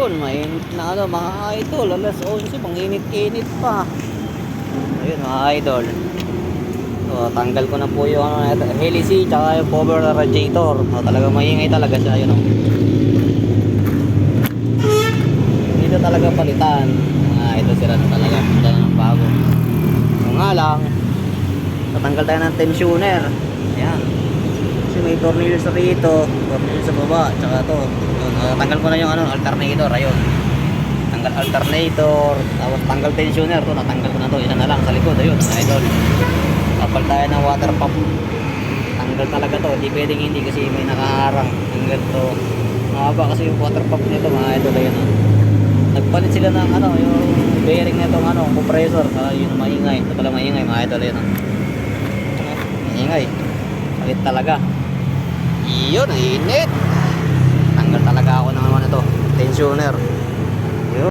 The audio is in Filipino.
hapon, mainit na ano mga idol, alas 11, manginit-init pa. Ayun mga idol. So, tanggal ko na po yung ano, helice tsaka yung cover radiator. So, talagang maingay talaga siya, yun o. Dito talaga palitan. Ito sira na talaga. Ito na ng bago. So nga lang, tatanggal tayo ng tensioner. Ayan. Kasi may tornilyo sa rito, tornilyo sa baba, tsaka to. Yun, tanggal ko na yung ano, alternator. Ayun. Tanggal alternator, tapos tanggal tensioner. To, natanggal ko na to. Isa na lang sa likod. Ayun, idol. Kapal tayo ng water pump. Tanggal talaga to. Hindi pwedeng hindi kasi may nakaharang. Tanggal to. Mahaba kasi yung water pump nito mga idol. Ayun. Nagpalit sila ng ano, yung bearing na itong ano, compressor. Yun maingay. Ito pala maingay mga idol. Ayun. Maingay. Palit talaga. Iyon, init. Tanggal talaga ako ng ano ito. Tensioner.